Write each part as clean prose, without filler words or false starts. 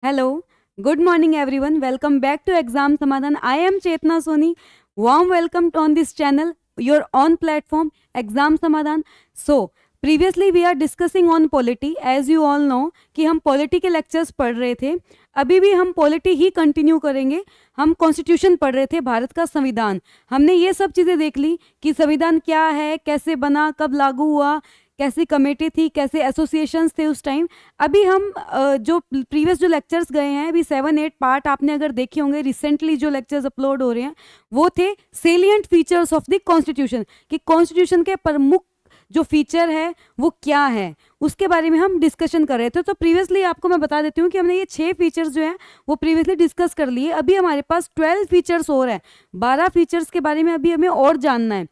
Hello, good morning everyone. Welcome back to Exam Samadhan. I am Chetna Soni. Warm welcome on this channel, your own platform, Exam Samadhan. So, previously we are discussing on polity. As you all know कि हम polity के lectures पढ़ रहे थे. अभी भी हम polity ही continue करेंगे. हम कॉन्स्टिट्यूशन पढ़ रहे थे, भारत का संविधान. हमने ये सब चीज़ें देख ली कि संविधान क्या है, कैसे बना, कब लागू हुआ, कैसी कमेटी थी, कैसे एसोसिएशंस थे उस टाइम. अभी हम जो प्रीवियस जो लेक्चर्स गए हैं, अभी 7-8 पार्ट आपने अगर देखे होंगे, रिसेंटली जो लेक्चर्स अपलोड हो रहे हैं वो थे salient features of the constitution, कि कॉन्स्टिट्यूशन के प्रमुख जो फीचर है वो क्या है, उसके बारे में हम डिस्कशन कर रहे थे. तो प्रीवियसली आपको मैं बता देती हूँ कि हमने ये 6 फीचर्स जो हैं वो प्रीवियसली डिस्कस कर लिए. अभी हमारे पास 12 फीचर्स और हैं, 12 फीचर्स के बारे में अभी हमें और जानना है.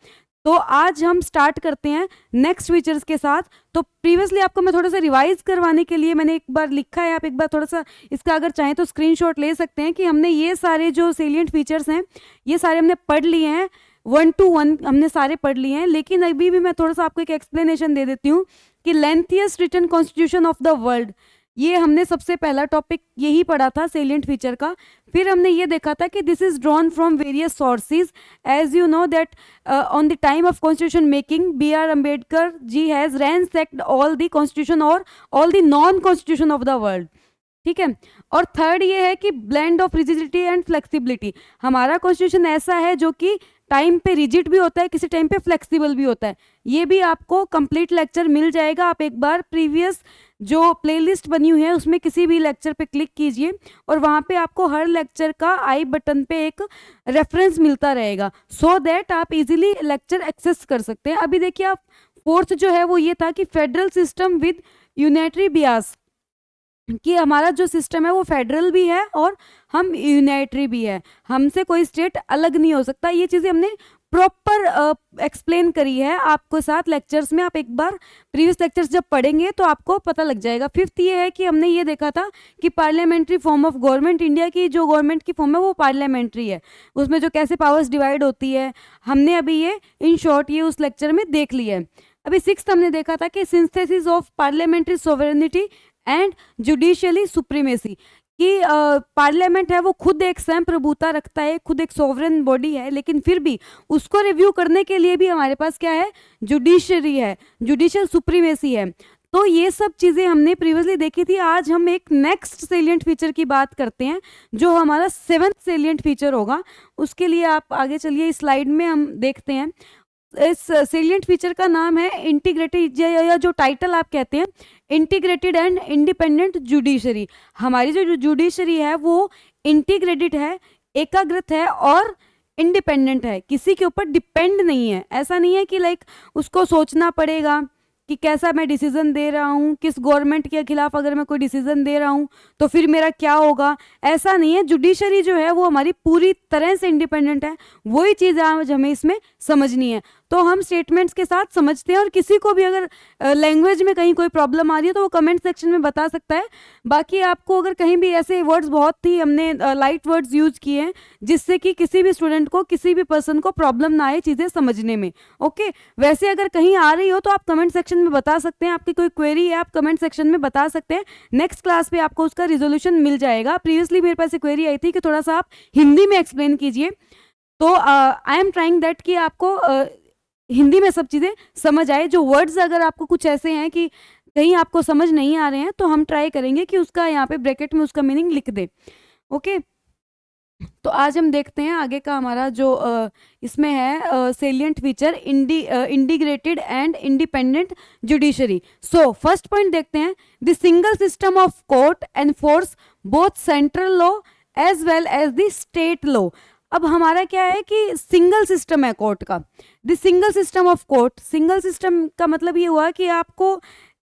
तो आज हम स्टार्ट करते हैं नेक्स्ट फीचर्स के साथ. तो प्रीवियसली आपको मैं थोड़ा सा रिवाइज करवाने के लिए मैंने एक बार लिखा है, आप एक बार थोड़ा सा इसका अगर चाहें तो स्क्रीनशॉट ले सकते हैं कि हमने ये सारे जो सेलिएंट फीचर्स हैं ये सारे हमने पढ़ लिए हैं, 1 to 1 हमने सारे पढ़ लिए हैं. लेकिन अभी भी मैं थोड़ा सा आपको एक एक्सप्लेनेशन दे देती हूँ कि lengthiest written constitution of the world, ये हमने सबसे पहला टॉपिक यही पढ़ा था सेलिएंट फीचर का. फिर हमने ये देखा था कि this is drawn from various sources. As you know that on the time of constitution making B.R. Ambedkar ji has ransacked all the constitution और all the known constitution of the world. ठीक है. और थर्ड ये है कि blend of rigidity and flexibility. हमारा constitution ऐसा है जो कि टाइम पे रिजिड भी होता है, किसी टाइम पे फ्लेक्सिबल भी होता है. ये भी आपको कंप्लीट लेक्चर मिल जाएगा. आप एक बार प्रीवियस जो प्लेलिस्ट बनी हुई है उसमें किसी भी लेक्चर पे क्लिक कीजिए और वहाँ पे आपको हर लेक्चर का आई बटन पे एक रेफरेंस मिलता रहेगा, सो दैट आप इजीली लेक्चर एक्सेस कर सकते हैं. अभी देखिए आप फोर्थ जो है वो ये था कि federal system with unitary Beas, कि हमारा जो सिस्टम है वो फेडरल भी है और हम यूनाइटरी भी है, हमसे कोई स्टेट अलग नहीं हो सकता. ये चीज़ें हमने प्रॉपर एक्सप्लेन करी है आपको साथ लेक्चर्स में. आप एक बार प्रीवियस लेक्चर्स जब पढ़ेंगे तो आपको पता लग जाएगा. फिफ्थ ये है कि हमने ये देखा था कि parliamentary form of government, India की जो गवर्नमेंट की फॉर्म है वो पार्लियामेंट्री है, उसमें जो कैसे पावर्स डिवाइड होती है हमने अभी ये इन शॉर्ट ये उस लेक्चर में देख लिया है. अभी सिक्स्थ हमने देखा था कि synthesis of parliamentary sovereignty and judicially supremacy, कि पार्लियामेंट है वो खुद एक स्वयं प्रभुता रखता है, खुद एक सोवरेन बॉडी है, लेकिन फिर भी उसको रिव्यू करने के लिए भी हमारे पास क्या है, जुडिशरी है, जुडिशियल सुप्रीमेसी है. तो ये सब चीज़ें हमने प्रीवियसली देखी थी. आज हम एक नेक्स्ट सेलिएंट फीचर की बात करते हैं जो हमारा 7th सेलिएंट फीचर होगा. उसके लिए आप आगे चलिए, इस स्लाइड में हम देखते हैं. इस सेलिएंट फीचर का नाम है इंटीग्रेटेड, या जो टाइटल आप कहते हैं इंटीग्रेटेड एंड इंडिपेंडेंट जुडिशरी. हमारी जो जुडिशरी है वो इंटीग्रेटेड है, एकाग्रत है और इंडिपेंडेंट है, किसी के ऊपर डिपेंड नहीं है. ऐसा नहीं है कि लाइक उसको सोचना पड़ेगा कि कैसा मैं डिसीजन दे रहा हूँ, किस गवर्नमेंट के खिलाफ अगर मैं कोई डिसीजन दे रहा हूँ तो फिर मेरा क्या होगा, ऐसा नहीं है. जुडिशरी जो है वो हमारी पूरी तरह से इंडिपेंडेंट है. वही चीज़ आज हमें इसमें समझनी है. तो हम स्टेटमेंट्स के साथ समझते हैं, और किसी को भी अगर लैंग्वेज में कहीं कोई प्रॉब्लम आ रही है तो वो कमेंट सेक्शन में बता सकता है. बाकी आपको अगर कहीं भी ऐसे वर्ड्स, बहुत ही हमने लाइट वर्ड्स यूज किए हैं जिससे कि किसी भी स्टूडेंट को, किसी भी पर्सन को प्रॉब्लम ना आए चीज़ें समझने में. ओके. वैसे अगर कहीं आ रही हो तो आप कमेंट सेक्शन में बता सकते हैं. आपकी कोई क्वेरी है आप कमेंट सेक्शन में बता सकते हैं. नेक्स्ट क्लास पे आपको उसका रिजोल्यूशन मिल जाएगा. प्रीवियसली मेरे पास एक क्वेरी आई थी कि थोड़ा सा आप हिंदी में एक्सप्लेन कीजिए, तो आई एम ट्राइंग दैट कि आपको हिंदी में सब चीज़ें समझ आए. जो वर्ड्स अगर आपको कुछ ऐसे हैं कि कहीं आपको समझ नहीं आ रहे हैं तो हम ट्राई करेंगे कि उसका यहाँ पे ब्रैकेट में उसका मीनिंग लिख दे. ओके. तो आज हम देखते हैं आगे का हमारा जो इसमें है salient feature integrated and independent judiciary. So first point देखते हैं, the single system of court enforce both central law as well as the state law. अब हमारा क्या है कि सिंगल सिस्टम है कोर्ट का. The single system of court, single system का मतलब ये हुआ कि आपको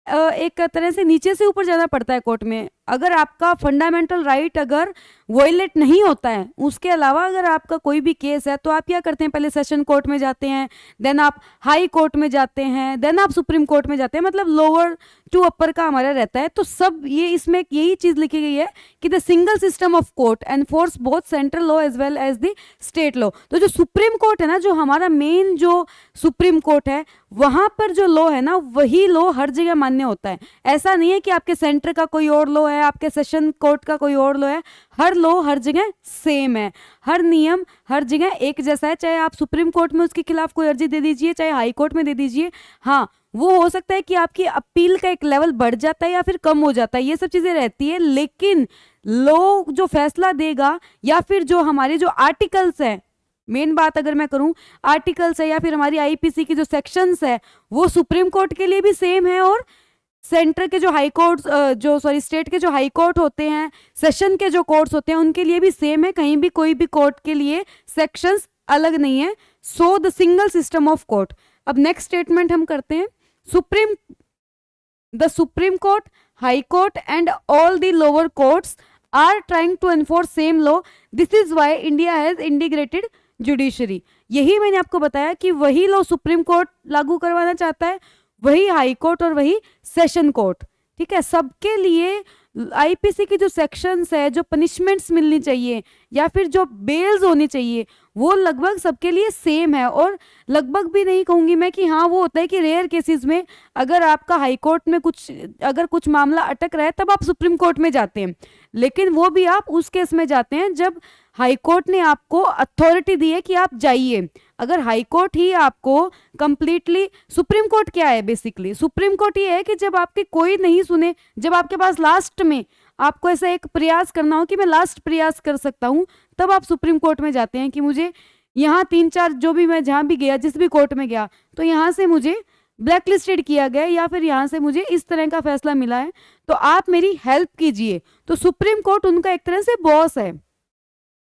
एक तरह से नीचे से ऊपर जाना पड़ता है कोर्ट में. अगर आपका फंडामेंटल राइट अगर वॉयलेट नहीं होता है, उसके अलावा अगर आपका कोई भी केस है तो आप क्या करते हैं, पहले सेशन कोर्ट में जाते हैं, देन आप हाई कोर्ट में जाते हैं, देन आप सुप्रीम कोर्ट में जाते हैं. मतलब लोअर टू अपर का हमारा रहता है. तो सब ये इसमें यही चीज़ लिखी गई है कि the single system of court enforce both central law as well as the state law. तो जो सुप्रीम कोर्ट है ना, जो हमारा मेन जो सुप्रीम कोर्ट है, वहाँ पर जो लॉ है ना वही लॉ हर जगह मान्य होता है. ऐसा नहीं है कि आपके सेंटर का कोई और लॉ है, है, आपके सेशन कोर्ट का कोई और लॉ है, हर लॉ हर जगह सेम है, हर नियम हर जगह एक जैसा है। चाहे आप सुप्रीम कोर्ट में उसके खिलाफ कोई अर्जी दे दीजिए, चाहे हाई कोर्ट में दे दीजिए, हाँ वो हो सकता है कि आपकी अपील का एक लेवल बढ़ जाता है या फिर कम हो जाता है, ये सब चीजें रहती है, लेकिन लॉ जो फैसला देगा या फिर जो हमारे जो आर्टिकल्स है, मेन बात अगर मैं करूं आर्टिकल्स है या फिर हमारी आईपीसी की जो सेक्शंस है, वो सुप्रीम कोर्ट के लिए भी सेम है और सेंटर के जो हाई कोर्ट स्टेट के जो हाई कोर्ट होते हैं, सेशन के जो कोर्ट्स होते हैं, उनके लिए भी सेम है। कहीं भी कोई भी कोर्ट के लिए सेक्शंस अलग नहीं है। So the single system of court. अब नेक्स्ट स्टेटमेंट हम करते हैं, the Supreme Court, High Court and all the lower courts are trying to enforce same law. This is why India has integrated judiciary. यही मैंने आपको बताया कि वही लॉ सुप्रीम कोर्ट लागू करवाना चाहता है, वही हाई कोर्ट और वही सेशन कोर्ट, ठीक है। सबके लिए आईपीसी की जो सेक्शंस है, जो पनिशमेंट्स मिलनी चाहिए या फिर जो बेल्स होनी चाहिए, वो लगभग सबके लिए सेम है। और लगभग भी नहीं कहूँगी मैं कि हाँ वो होता है कि रेयर केसेस में अगर आपका हाई कोर्ट में कुछ मामला अटक रहा है तब आप सुप्रीम कोर्ट में जाते हैं, लेकिन वो भी आप उस केस में जाते हैं जब हाई कोर्ट ने आपको अथॉरिटी दी है कि आप जाइए। अगर हाई कोर्ट ही आपको कंप्लीटली, सुप्रीम कोर्ट क्या है बेसिकली, सुप्रीम कोर्ट ये है कि जब आपकी कोई नहीं सुने, जब आपके पास लास्ट में आपको ऐसा एक प्रयास करना हो कि मैं लास्ट प्रयास कर सकता हूं, तब आप सुप्रीम कोर्ट में जाते हैं कि मुझे यहाँ 3-4 जो भी मैं जहाँ भी गया, जिस भी कोर्ट में गया, तो यहाँ से मुझे ब्लैक लिस्टेड किया गया या फिर यहाँ से मुझे इस तरह का फैसला मिला है, तो आप मेरी हेल्प कीजिए। तो सुप्रीम कोर्ट उनका एक तरह से बॉस है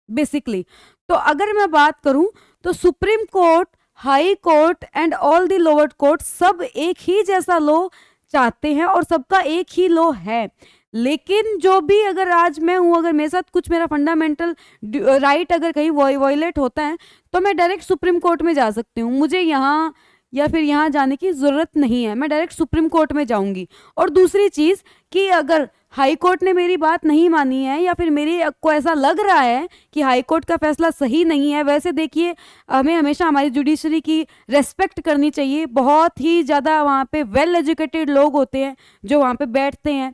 बेसिकली। तो अगर मैं बात करूं तो supreme court, high court and all the lower court सब एक ही जैसा लॉ चाहते हैं और सबका एक ही लॉ है। लेकिन जो भी, अगर आज मैं हूं, अगर मेरे साथ कुछ मेरा फंडामेंटल राइट अगर कहीं वायलेट होता है तो मैं डायरेक्ट सुप्रीम कोर्ट में जा सकती हूँ। मुझे यहाँ या फिर यहाँ जाने की ज़रूरत नहीं है, मैं डायरेक्ट सुप्रीम कोर्ट में जाऊंगी। और दूसरी चीज़ कि अगर हाई कोर्ट ने मेरी बात नहीं मानी है या फिर मेरे को ऐसा लग रहा है कि हाई कोर्ट का फैसला सही नहीं है, वैसे देखिए हमें हमेशा हमारी जुडिशरी की रेस्पेक्ट करनी चाहिए। बहुत ही ज़्यादा वहाँ पे वेल एजुकेटेड लोग होते हैं जो वहाँ पे बैठते हैं,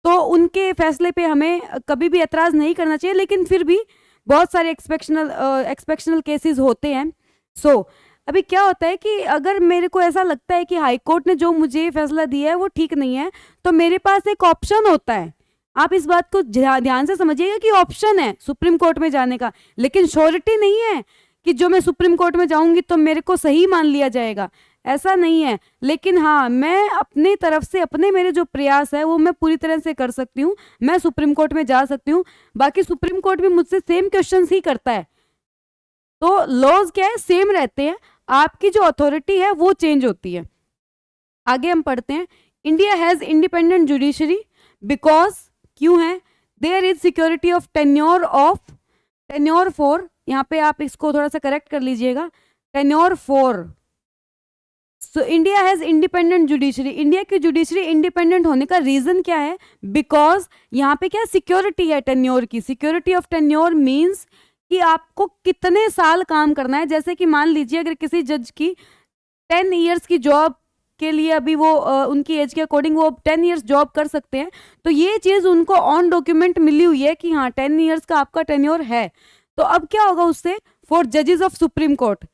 तो उनके फैसले पे हमें कभी भी एतराज़ नहीं करना चाहिए, लेकिन फिर भी बहुत सारे एक्सेप्शनल केसेस होते हैं। सो अभी क्या होता है कि अगर मेरे को ऐसा लगता है कि हाई कोर्ट ने जो मुझे फैसला दिया है वो ठीक नहीं है, तो मेरे पास एक ऑप्शन होता है। आप इस बात को ध्यान से समझिएगा कि ऑप्शन है सुप्रीम कोर्ट में जाने का, लेकिन श्योरिटी नहीं है कि जो मैं सुप्रीम कोर्ट में जाऊंगी तो मेरे को सही मान लिया जाएगा, ऐसा नहीं है। लेकिन हाँ, मैं अपनी तरफ से अपने मेरे जो प्रयास है वो मैं पूरी तरह से कर सकती हूँ, मैं सुप्रीम कोर्ट में जा सकती हूँ। बाकी सुप्रीम कोर्ट भी मुझसे सेम क्वेश्चंस ही करता है, तो लॉज क्या है, सेम रहते हैं, आपकी जो अथॉरिटी है वो चेंज होती है। आगे हम पढ़ते हैं, India has independent judiciary because, क्यों है, there is security of tenure for, यहाँ पे आप इसको थोड़ा सा करेक्ट कर लीजिएगा, tenure for. So India has independent judiciary, India की जुडिशरी इंडिपेंडेंट होने का रीजन क्या है, बिकॉज यहाँ पे क्या सिक्योरिटी है टेन्योर की। सिक्योरिटी ऑफ टेन्योर मीन्स कि आपको कितने साल काम करना है। जैसे कि मान लीजिए अगर किसी जज की 10 इयर्स की जॉब के लिए, अभी वो उनकी एज के अकॉर्डिंग वो 10 इयर्स जॉब कर सकते हैं, तो ये चीज़ उनको ऑन डॉक्यूमेंट मिली हुई है कि हाँ 10 इयर्स का आपका टेन्योर है। तो अब क्या होगा उससे, फॉर जजेस ऑफ सुप्रीम कोर्ट,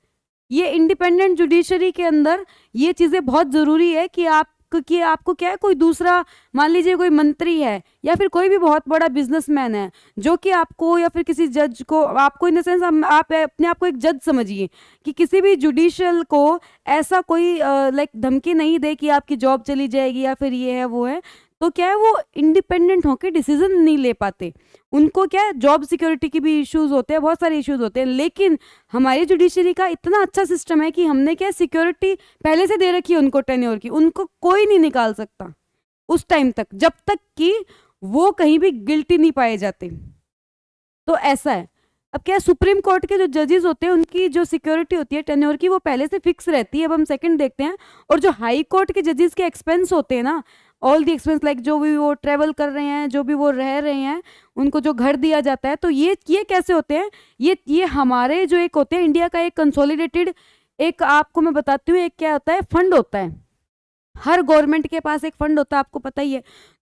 ये इंडिपेंडेंट जुडिशरी के अंदर ये चीज़ें बहुत ज़रूरी है कि आपको क्या है, कोई दूसरा, मान लीजिए कोई मंत्री है या फिर कोई भी बहुत बड़ा बिजनेसमैन है जो कि आपको या फिर किसी जज को, आपको इन द सेंस आप अपने आप को एक जज समझिए कि किसी भी जुडिशियल को ऐसा कोई लाइक धमकी नहीं दे कि आपकी जॉब चली जाएगी या फिर ये है वो है, तो क्या है वो इंडिपेंडेंट होकर डिसीजन नहीं ले पाते। उनको क्या है, जॉब सिक्योरिटी की भी इश्यूज होते हैं, बहुत सारे इश्यूज होते हैं। लेकिन हमारी जुडिशरी का इतना अच्छा सिस्टम है कि हमने क्या सिक्योरिटी पहले से दे रखी है उनको टेन्योर की, उनको कोई नहीं निकाल सकता उस टाइम तक, जब तक कि वो कहीं भी गिल्टी नहीं पाए जाते। तो ऐसा है। अब क्या, सुप्रीम कोर्ट के जो जजेस होते हैं उनकी जो सिक्योरिटी होती है टेन्योर की वो पहले से फिक्स रहती है। अब हम सेकंड देखते हैं। और जो हाई कोर्ट के जजेस के एक्सपेंस होते हैं ना, ऑल दी एक्सपेंस, लाइक जो भी वो ट्रेवल कर रहे हैं, जो भी वो रह रहे हैं, उनको जो घर दिया जाता है, तो ये कैसे होते हैं, ये हमारे जो एक होते हैं इंडिया का एक कंसोलिडेटेड, एक आपको मैं बताती हूँ, एक क्या होता है, फंड होता है। हर गवर्नमेंट के पास एक फंड होता है, आपको पता ही है।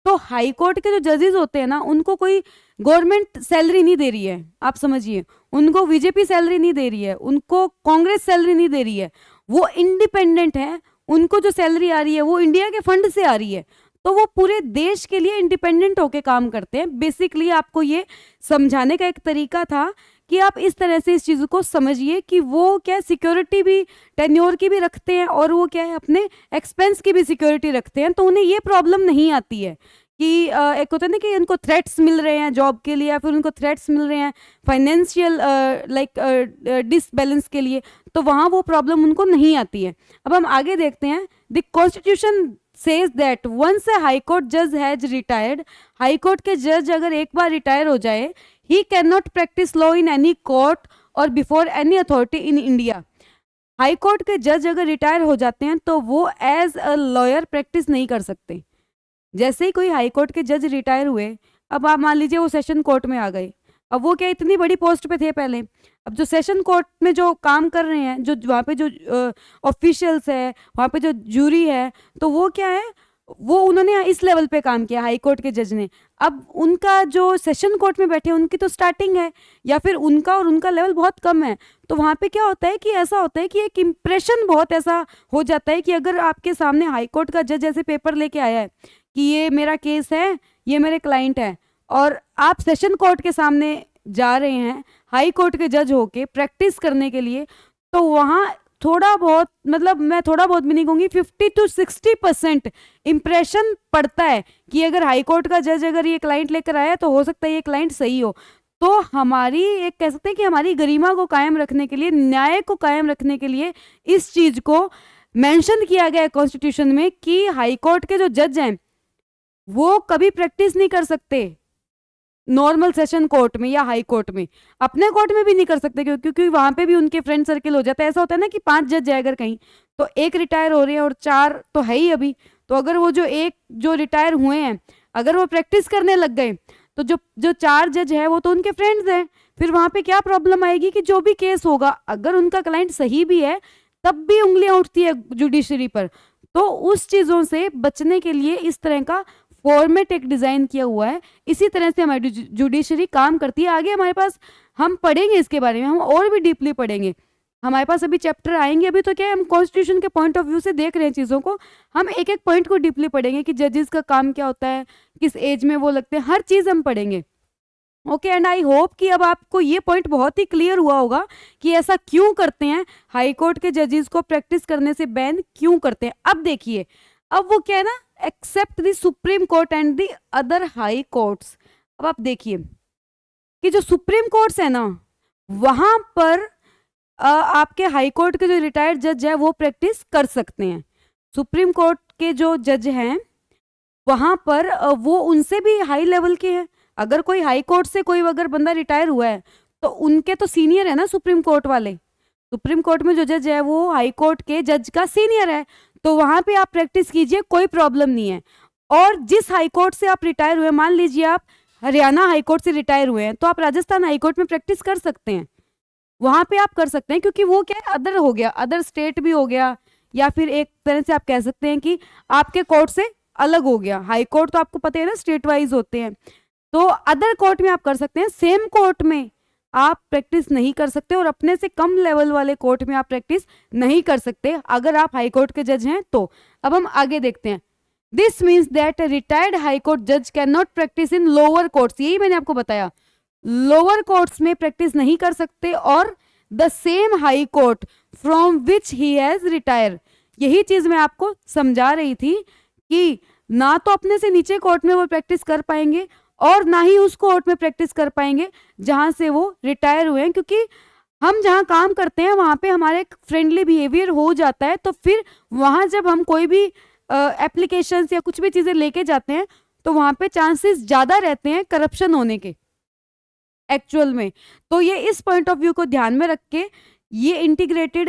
तो हाई कोर्ट के जो जजेस होते हैं ना, उनको कोई गवर्नमेंट सैलरी नहीं दे रही है, आप समझिए, उनको बीजेपी सैलरी नहीं दे रही है, उनको कांग्रेस सैलरी नहीं दे रही है, वो इंडिपेंडेंट है। उनको जो सैलरी आ रही है वो इंडिया के फंड से आ रही है, तो वो पूरे देश के लिए इंडिपेंडेंट होके काम करते हैं। बेसिकली आपको ये समझाने का एक तरीका था कि आप इस तरह से इस चीज़ को समझिए कि वो क्या सिक्योरिटी भी टेन्योर की भी रखते हैं, और वो क्या है अपने एक्सपेंस की भी सिक्योरिटी रखते हैं, तो उन्हें ये प्रॉब्लम नहीं आती है कि एक होता है ना कि उनको थ्रेट्स मिल रहे हैं जॉब के लिए, या फिर उनको थ्रेट्स मिल रहे हैं फाइनेंशियल डिसबैलेंस के लिए, तो वहाँ वो प्रॉब्लम उनको नहीं आती है। अब हम आगे देखते हैं। The constitution says that once a high court जज हैज रिटायर्ड, हाई कोर्ट के जज अगर एक बार रिटायर हो जाए, he can not practice law in any court और before any authority in India. High court के जज अगर रिटायर हो जाते हैं तो वो एज अ लॉयर प्रैक्टिस नहीं कर सकते। जैसे ही कोई हाई कोर्ट के जज रिटायर हुए, अब आप मान लीजिए वो सेशन कोर्ट में आ गए, अब वो क्या इतनी बड़ी पोस्ट पे थे पहले, अब जो सेशन कोर्ट में जो काम कर रहे हैं, जो वहाँ पे जो ऑफिशियल्स है, वहाँ पे जो जूरी है, तो वो क्या है, वो उन्होंने इस लेवल पे काम किया हाई कोर्ट के जज ने। अब उनका जो सेशन कोर्ट में बैठे उनकी तो स्टार्टिंग है, या फिर उनका और उनका लेवल बहुत कम है, तो वहाँ पे क्या होता है कि ऐसा होता है कि एक इम्प्रेशन बहुत ऐसा हो जाता है कि अगर आपके सामने हाई कोर्ट का जज ऐसे पेपर लेके आया है कि ये मेरा केस है, ये मेरे क्लाइंट है, और आप सेशन कोर्ट के सामने जा रहे हैं हाई कोर्ट के जज होके प्रैक्टिस करने के लिए, तो वहाँ थोड़ा बहुत, मतलब मैं थोड़ा बहुत भी नहीं कहूँगी, 50 to 60% इम्प्रेशन पड़ता है कि अगर हाई कोर्ट का जज अगर ये क्लाइंट लेकर आया तो हो सकता है ये क्लाइंट सही हो। तो हमारी एक कह सकते हैं कि हमारी गरिमा को कायम रखने के लिए, न्याय को कायम रखने के लिए इस चीज को मेंशन किया गया है कॉन्स्टिट्यूशन में कि हाई कोर्ट के जो जज हैं वो कभी प्रैक्टिस नहीं कर सकते नॉर्मल सेशन कोर्ट में या हाई कोर्ट में, अपने कोर्ट में भी नहीं कर सकते, क्योंकि वहां पे भी उनके फ्रेंड सर्किल हो जाता है। ऐसा होता है ना कि 5 जज है अगर कहीं, तो एक रिटायर हो रहे हैं और 4 तो है ही अभी, तो अगर वो जो रिटायर हुए हैं अगर वो प्रैक्टिस करने लग गए, तो जो 4 जज है वो तो उनके फ्रेंड्स हैं, फिर वहां पे क्या प्रॉब्लम आएगी कि जो भी केस होगा अगर उनका क्लाइंट सही भी है तब भी उंगलियां उठती है जुडिशरी पर। तो उस चीजों से बचने के लिए इस तरह का फॉर्मेट एक डिजाइन किया हुआ है, इसी तरह से हमारी जुडिशरी काम करती है। आगे हमारे पास हम पढ़ेंगे इसके बारे में, हम और भी डीपली पढ़ेंगे, हमारे पास अभी चैप्टर आएंगे। अभी तो क्या है, हम कॉन्स्टिट्यूशन के पॉइंट ऑफ व्यू से देख रहे हैं चीज़ों को, हम एक एक पॉइंट को डीपली पढ़ेंगे कि जजेस का काम क्या होता है, किस एज में वो लगते हैं, हर चीज़ हम पढ़ेंगे। ओके, एंड आई होप कि अब आपको ये पॉइंट बहुत ही क्लियर हुआ होगा कि ऐसा क्यों करते हैं, हाई कोर्ट के जजेस को प्रैक्टिस करने से बैन क्यों करते हैं। अब देखिए, अब वो क्या है ना, except the supreme court and the other high courts. अब आप देखिए कि जो सुप्रीम कोर्ट्स है ना, वहां पर आपके हाई कोर्ट के जो रिटायर्ड जज है वो प्रैक्टिस कर सकते हैं। सुप्रीम कोर्ट के जो जज हैं वहां पर वो उनसे भी हाई लेवल के हैं। अगर कोई हाई कोर्ट से कोई अगर बंदा रिटायर हुआ है तो उनके तो सीनियर है ना सुप्रीम कोर्ट वाले, सुप्रीम कोर्ट में जो जज है वो हाई कोर्ट के जज का सीनियर है, तो वहां पे आप प्रैक्टिस कीजिए, कोई प्रॉब्लम नहीं है। और जिस हाई कोर्ट से आप रिटायर हुए, मान लीजिए आप हरियाणा हाई कोर्ट से रिटायर हुए हैं, तो आप राजस्थान हाई कोर्ट में प्रैक्टिस कर सकते हैं, वहां पे आप कर सकते हैं, क्योंकि वो क्या है, अदर हो गया, अदर स्टेट भी हो गया, या फिर एक तरह से आप कह सकते हैं कि आपके कोर्ट से अलग हो गया। हाई कोर्ट तो आपको पता है ना स्टेट वाइज होते हैं, तो अदर कोर्ट में आप कर सकते हैं, सेम कोर्ट में आप प्रैक्टिस नहीं कर सकते, और अपने से कम लेवल वाले कोर्ट में आप प्रैक्टिस नहीं कर सकते अगर आप हाई कोर्ट के जज हैं तो। अब हम आगे देखते हैं। This means that retired high court जज can not practice in lower courts, यही मैंने आपको बताया, लोअर कोर्ट्स में प्रैक्टिस नहीं कर सकते, और the same high court from which he has retire. यही चीज मैं आपको समझा रही थी कि ना तो अपने से नीचे कोर्ट में वो प्रैक्टिस कर पाएंगे और ना ही उस कोर्ट में प्रैक्टिस कर पाएंगे जहां से वो रिटायर हुए हैं, क्योंकि हम जहां काम करते हैं वहां पे हमारे फ्रेंडली बिहेवियर हो जाता है, तो फिर वहां जब हम कोई भी एप्लीकेशंस या कुछ भी चीजें लेके जाते हैं तो वहां पे चांसेस ज्यादा रहते हैं करप्शन होने के एक्चुअल में। तो ये इस पॉइंट ऑफ व्यू को ध्यान में रख के ये इंटीग्रेटेड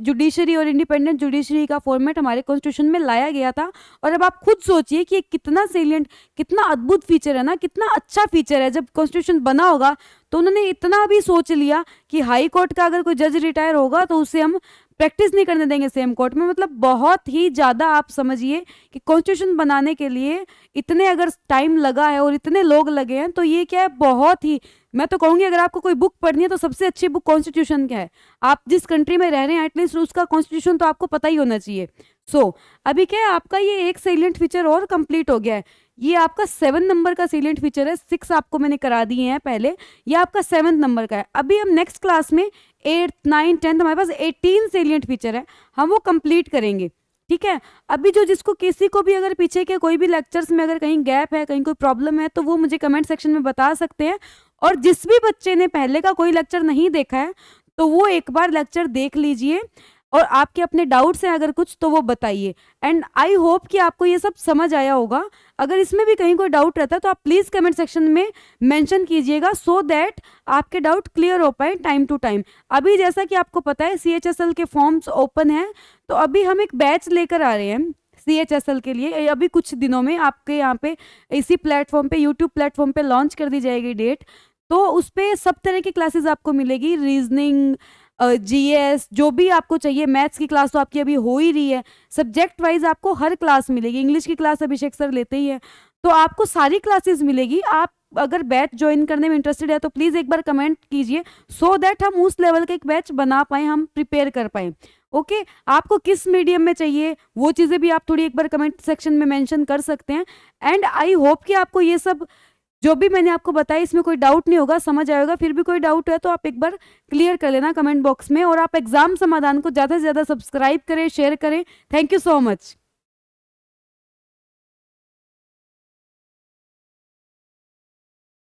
जुडिशरी और इंडिपेंडेंट जुडिशरी का फॉर्मेट हमारे कॉन्स्टिट्यूशन में लाया गया था। और अब आप खुद सोचिए कि ये कितना सेलिएंट, कितना अद्भुत फीचर है ना, कितना अच्छा फीचर है। जब कॉन्स्टिट्यूशन बना होगा तो उन्होंने इतना भी सोच लिया कि हाई कोर्ट का अगर कोई जज रिटायर होगा तो उसे हम प्रैक्टिस नहीं करने देंगे सेम कोर्ट में। मतलब बहुत ही ज़्यादा आप समझिए कि कॉन्स्टिट्यूशन बनाने के लिए इतने अगर टाइम लगा है और इतने लोग लगे हैं, तो ये क्या है, बहुत ही, मैं तो कहूँगी अगर आपको कोई बुक पढ़नी है तो सबसे अच्छी बुक कॉन्स्टिट्यूशन क्या है। आप जिस कंट्री में रह रहे हैं एटलीस्ट उसका कॉन्स्टिट्यूशन तो आपको पता ही होना चाहिए। अभी क्या है, आपका ये एक सेलिएंट फीचर और कंप्लीट हो गया है। ये आपका 7 नंबर का सेलिएंट फीचर है, 6 आपको मैंने करा दिए हैं पहले, ये आपका 7 नंबर का है। अभी हम नेक्स्ट क्लास में 8, 9, 10 हमारे पास 18 सेलिएंट फीचर है, हम वो कंप्लीट करेंगे। ठीक है, अभी जो जिसको किसी को भी अगर पीछे के कोई भी लेक्चर्स में अगर कहीं गैप है, कहीं कोई प्रॉब्लम है, तो वो मुझे कमेंट सेक्शन में बता सकते हैं। और जिस भी बच्चे ने पहले का कोई लेक्चर नहीं देखा है तो वो एक बार लेक्चर देख लीजिए, और आपके अपने डाउट्स हैं अगर कुछ तो वो बताइए। एंड आई होप कि आपको ये सब समझ आया होगा। अगर इसमें भी कहीं कोई डाउट रहता है तो आप प्लीज़ कमेंट सेक्शन में मेंशन कीजिएगा, सो दैट आपके डाउट क्लियर हो पाए टाइम टू टाइम। अभी जैसा कि आपको पता है CHSL के फॉर्म्स ओपन हैं, तो अभी हम एक बैच लेकर आ रहे हैं CHSL के लिए। अभी कुछ दिनों में आपके यहाँ पे इसी प्लेटफॉर्म पे, यूट्यूब प्लेटफॉर्म पे लॉन्च कर दी जाएगी डेट। तो उस पर सब तरह की क्लासेस आपको मिलेगी, रीजनिंग, GS, जो भी आपको चाहिए। मैथ्स की क्लास तो आपकी अभी हो ही रही है, सब्जेक्ट वाइज आपको हर क्लास मिलेगी। इंग्लिश की क्लास अभिषेक सर लेते ही है, तो आपको सारी क्लासेस मिलेगी। आप अगर बैच ज्वाइन करने में इंटरेस्टेड है तो प्लीज़ एक बार कमेंट कीजिए, सो दैट हम उस लेवल का एक बैच बना पाएँ, हम प्रिपेयर कर पाएँ। ओके, आपको किस मीडियम में चाहिए वो चीज़ें भी आप थोड़ी एक बार कमेंट सेक्शन में मेंशन कर सकते हैं। एंड आई होप कि आपको ये सब जो भी मैंने आपको बताया इसमें कोई डाउट नहीं होगा, समझ आएगा। फिर भी कोई डाउट है तो आप एक बार क्लियर कर लेना कमेंट बॉक्स में। और आप एग्जाम समाधान को ज़्यादा से ज़्यादा सब्सक्राइब करें, शेयर करें। Thank you so much.